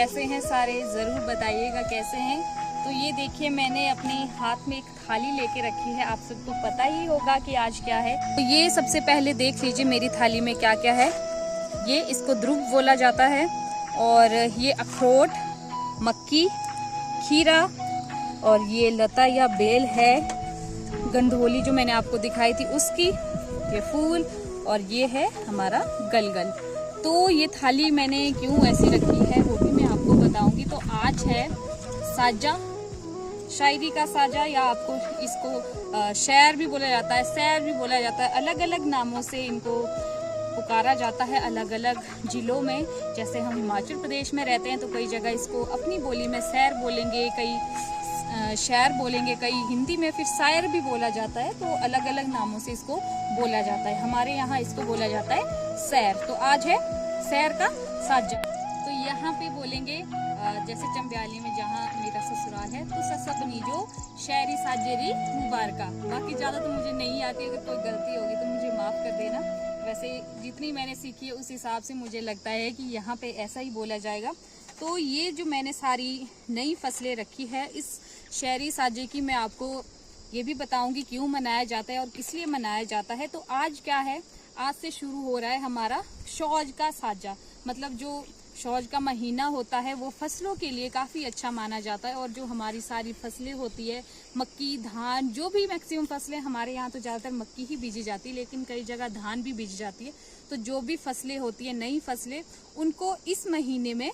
कैसे हैं सारे, ज़रूर बताइएगा कैसे हैं। तो ये देखिए मैंने अपने हाथ में एक थाली लेके रखी है, आप सबको पता ही होगा कि आज क्या है। तो ये सबसे पहले देख लीजिए मेरी थाली में क्या क्या है। ये इसको ध्रुव बोला जाता है, और ये अखरोट, मक्की, खीरा, और ये लता या बेल है, गंधोली जो मैंने आपको दिखाई थी उसकी, ये फूल, और ये है हमारा गलगल। तो ये थाली मैंने क्यों ऐसी रखी है वो भी मैं आपको बताऊंगी। तो आज है साजा, शायरी का साजा, या आपको इसको शेर भी बोला जाता है, सैर भी बोला जाता है, अलग अलग नामों से इनको पुकारा जाता है अलग अलग जिलों में। जैसे हम हिमाचल प्रदेश में रहते हैं तो कई जगह इसको अपनी बोली में सैर बोलेंगे, कई शायर बोलेंगे, कई हिंदी में फिर शायर भी बोला जाता है। तो अलग अलग नामों से इसको बोला जाता है। हमारे यहाँ इसको बोला जाता है सैर। तो आज है सैर का साजा। तो यहाँ पे बोलेंगे जैसे चंब्याली में जहाँ मेरा ससुराल है, तो ससबनी जो शायरी साजेरी मुबारका। बाकी ज़्यादा तो मुझे नहीं आती, अगर कोई गलती होगी तो मुझे माफ़ कर देना। वैसे जितनी मैंने सीखी है उस हिसाब से मुझे लगता है कि यहाँ पे ऐसा ही बोला जाएगा। तो ये जो मैंने सारी नई फसलें रखी है, इस शायरी साजे की मैं आपको ये भी बताऊंगी क्यों मनाया जाता है और किस लिए मनाया जाता है। तो आज क्या है, आज से शुरू हो रहा है हमारा शौज का साजा। मतलब जो शौज का महीना होता है वो फसलों के लिए काफ़ी अच्छा माना जाता है। और जो हमारी सारी फसलें होती है, मक्की, धान, जो भी मैक्सिमम फसलें, हमारे यहाँ तो ज़्यादातर मक्की ही बीजी जाती है, लेकिन कई जगह धान भी बीजी जाती है। तो जो भी फसलें होती है, नई फसलें, उनको इस महीने में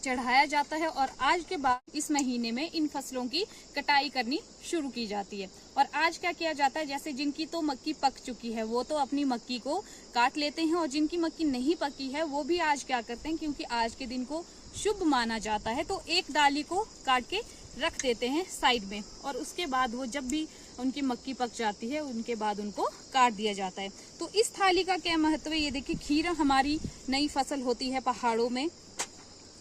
चढ़ाया जाता है। और आज के बाद इस महीने में इन फसलों की कटाई करनी शुरू की जाती है। और आज क्या किया जाता है, जैसे जिनकी तो मक्की पक चुकी है वो तो अपनी मक्की को काट लेते हैं, और जिनकी मक्की नहीं पकी है वो भी आज क्या करते हैं, क्योंकि आज के दिन को शुभ माना जाता है, तो एक डाली को काट के रख देते हैं साइड में। और उसके बाद वो जब भी उनकी मक्की पक जाती है उनके बाद उनको काट दिया जाता है। तो इस थाली का क्या महत्व है, ये देखिए खीरा हमारी नई फसल होती है पहाड़ों में,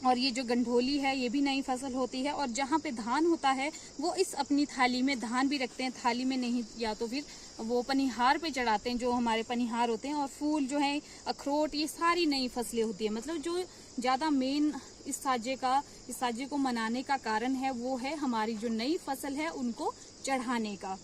और ये जो गंढोली है ये भी नई फसल होती है। और जहाँ पे धान होता है वो इस अपनी थाली में धान भी रखते हैं, थाली में नहीं, या तो फिर वो पनिहार पे चढ़ाते हैं, जो हमारे पनिहार होते हैं। और फूल जो है, अखरोट, ये सारी नई फसलें होती है। मतलब जो ज़्यादा मेन इस साजे को मनाने का कारण है वो है हमारी जो नई फसल है उनको चढ़ाने का।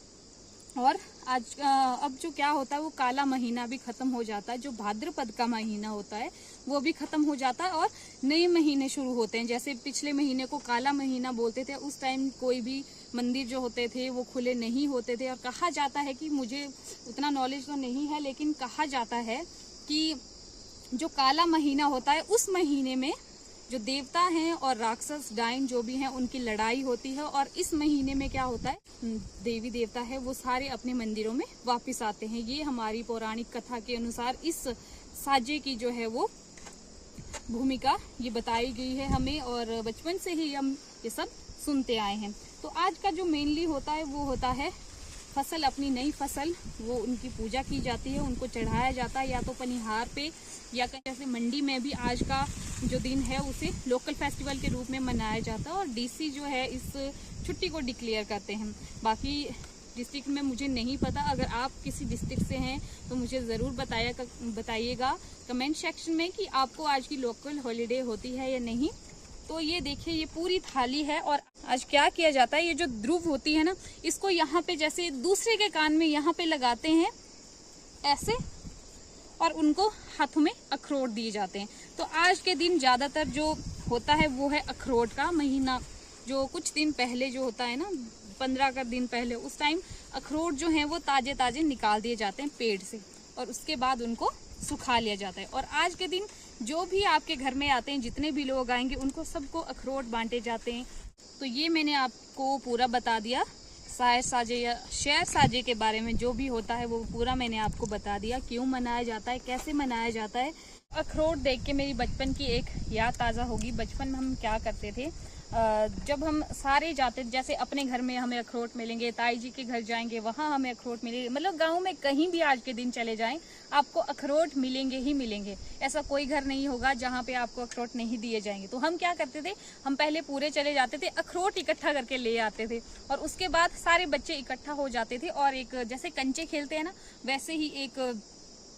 और आज अब जो क्या होता है, वो काला महीना भी खत्म हो जाता है, जो भाद्रपद का महीना होता है वो भी खत्म हो जाता है, और नए महीने शुरू होते हैं। जैसे पिछले महीने को काला महीना बोलते थे, उस टाइम कोई भी मंदिर जो होते थे वो खुले नहीं होते थे। और कहा जाता है कि, मुझे उतना नॉलेज तो नहीं है, लेकिन कहा जाता है कि जो काला महीना होता है उस महीने में जो देवता हैं और राक्षस डायन जो भी हैं उनकी लड़ाई होती है। और इस महीने में क्या होता है, देवी देवता है वो सारे अपने मंदिरों में वापस आते हैं। ये हमारी पौराणिक कथा के अनुसार इस साजे की जो है वो भूमिका ये बताई गई है हमें, और बचपन से ही हम ये सब सुनते आए हैं। तो आज का जो मेनली होता है वो होता है फसल, अपनी नई फसल, वो उनकी पूजा की जाती है, उनको चढ़ाया जाता है, या तो पनिहार पे, या जैसे मंडी में भी आज का जो दिन है उसे लोकल फेस्टिवल के रूप में मनाया जाता है। और डीसी जो है इस छुट्टी को डिक्लेयर करते हैं। बाकी डिस्ट्रिक्ट में मुझे नहीं पता, अगर आप किसी डिस्ट्रिक्ट से हैं तो मुझे ज़रूर बताइएगा कमेंट सेक्शन में कि आपको आज की लोकल हॉलीडे होती है या नहीं। तो ये देखिए ये पूरी थाली है। और आज क्या किया जाता है, ये जो ध्रुव होती है ना, इसको यहाँ पे जैसे दूसरे के कान में यहाँ पे लगाते हैं ऐसे, और उनको हाथों में अखरोट दिए जाते हैं। तो आज के दिन ज़्यादातर जो होता है वो है अखरोट का महीना। जो कुछ दिन पहले जो होता है ना, 15 का दिन पहले, उस टाइम अखरोट जो हैं वो ताजे ताजे निकाल दिए जाते हैं पेड़ से, और उसके बाद उनको सुखा लिया जाता है। और आज के दिन जो भी आपके घर में आते हैं, जितने भी लोग आएंगे, उनको सबको अखरोट बांटे जाते हैं। तो ये मैंने आपको पूरा बता दिया, शायर साजे या शेर साजे के बारे में जो भी होता है वो पूरा मैंने आपको बता दिया, क्यों मनाया जाता है, कैसे मनाया जाता है। अखरोट देख के मेरी बचपन की एक याद ताज़ा होगी। बचपन में हम क्या करते थे, जब हम सारे जाते, जैसे अपने घर में हमें अखरोट मिलेंगे, ताई जी के घर जाएंगे वहाँ हमें अखरोट मिलेंगे, मतलब गांव में कहीं भी आज के दिन चले जाएं आपको अखरोट मिलेंगे ही मिलेंगे। ऐसा कोई घर नहीं होगा जहाँ पे आपको अखरोट नहीं दिए जाएंगे। तो हम क्या करते थे, हम पहले पूरे चले जाते थे, अखरोट इकट्ठा करके ले आते थे, और उसके बाद सारे बच्चे इकट्ठा हो जाते थे, और एक जैसे कंचे खेलते हैं ना, वैसे ही एक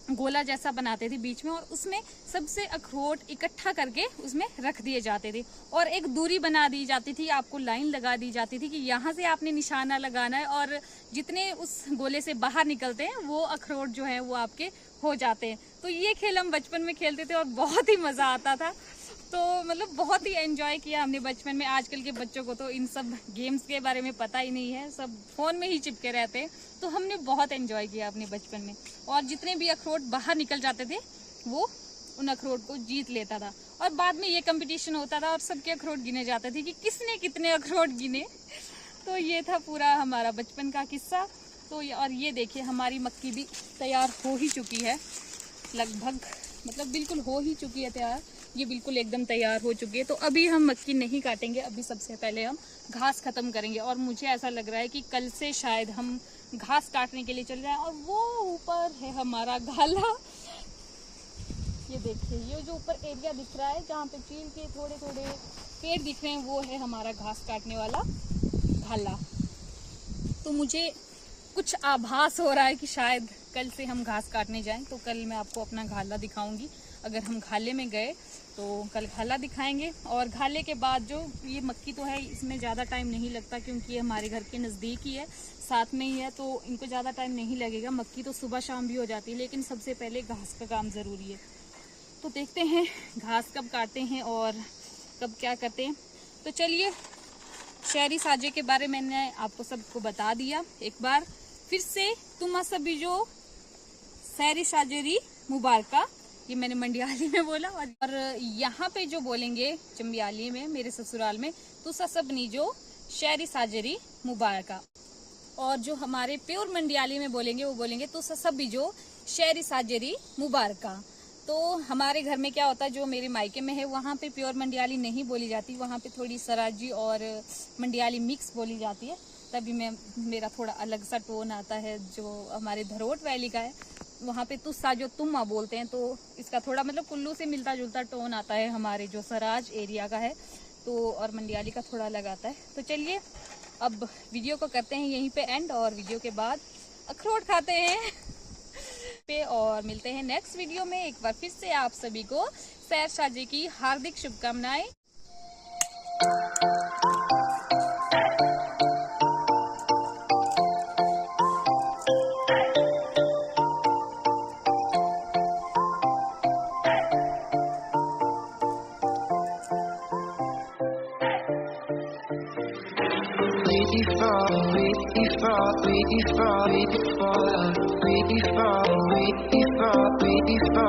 गोला जैसा बनाते थे बीच में, और उसमें सबसे अखरोट इकट्ठा करके उसमें रख दिए जाते थे, और एक दूरी बना दी जाती थी, आपको लाइन लगा दी जाती थी कि यहाँ से आपने निशाना लगाना है, और जितने उस गोले से बाहर निकलते हैं वो अखरोट जो है वो आपके हो जाते हैं। तो ये खेल हम बचपन में खेलते थे और बहुत ही मजा आता था। तो मतलब बहुत ही एंजॉय किया हमने बचपन में। आजकल के बच्चों को तो इन सब गेम्स के बारे में पता ही नहीं है, सब फोन में ही चिपके रहते हैं। तो हमने बहुत एंजॉय किया अपने बचपन में, और जितने भी अखरोट बाहर निकल जाते थे वो उन अखरोट को जीत लेता था, और बाद में ये कंपटीशन होता था और सबके अखरोट गिने जाते थे कि किसने कितने अखरोट गिने। तो ये था पूरा हमारा बचपन का किस्सा। तो और ये देखिए हमारी मक्की भी तैयार हो ही चुकी है, लगभग मतलब बिल्कुल हो ही चुकी है तैयार, ये बिल्कुल एकदम तैयार हो चुकी है। तो अभी हम मक्की नहीं काटेंगे, अभी सबसे पहले हम घास खत्म करेंगे, और मुझे ऐसा लग रहा है कि कल से शायद हम घास काटने के लिए चल रहे हैं। और वो ऊपर है हमारा घाला, ये देखिए ये जो ऊपर एरिया दिख रहा है जहाँ पे चील के थोड़े थोड़े पेड़ दिख रहे हैं, वो है हमारा घास काटने वाला घाला। तो मुझे कुछ आभास हो रहा है कि शायद कल से हम घास काटने जाएं, तो कल मैं आपको अपना घाला दिखाऊंगी। अगर हम घाले में गए तो कल घाला दिखाएंगे। और घाले के बाद जो ये मक्की तो है, इसमें ज़्यादा टाइम नहीं लगता क्योंकि ये हमारे घर के नज़दीक ही है, साथ में ही है, तो इनको ज़्यादा टाइम नहीं लगेगा। मक्की तो सुबह शाम भी हो जाती है, लेकिन सबसे पहले घास का काम ज़रूरी है। तो देखते हैं घास कब काटते हैं और कब क्या करते हैं। तो चलिए, शहरी साजे के बारे में मैंने आपको सबको बता दिया। एक बार फिर से तुम सभी जो शहरी साजेरी मुबारका, ये मैंने मंडियाली में बोला, और यहाँ पे जो बोलेंगे चंबियाली में मेरे ससुराल में, तो सबनी जो शहरी साजेरी मुबारका। और जो हमारे प्योर मंडियाली में बोलेंगे वो बोलेंगे तो सभी जो शहरी साजेरी मुबारका। तो हमारे घर में क्या होता है, जो मेरे मायके में है वहाँ पे प्योर मंडियाली नहीं बोली जाती, वहाँ पे थोड़ी सराजी और मंडियाली मिक्स बोली जाती है, तभी मेरा थोड़ा अलग सा टोन आता है। जो हमारे धरोट वैली का है वहाँ पे तुस्सा जो तुम्मा बोलते हैं, तो इसका थोड़ा मतलब कुल्लू से मिलता जुलता टोन आता है। हमारे जो सराज एरिया का है तो, और मंडियाली का थोड़ा अलग आता है। तो चलिए अब वीडियो को करते हैं यहीं पे एंड, और वीडियो के बाद अखरोट खाते हैं पे, और मिलते हैं नेक्स्ट वीडियो में। एक बार फिर से आप सभी को सैर साजे की हार्दिक शुभकामनाएं। We fall.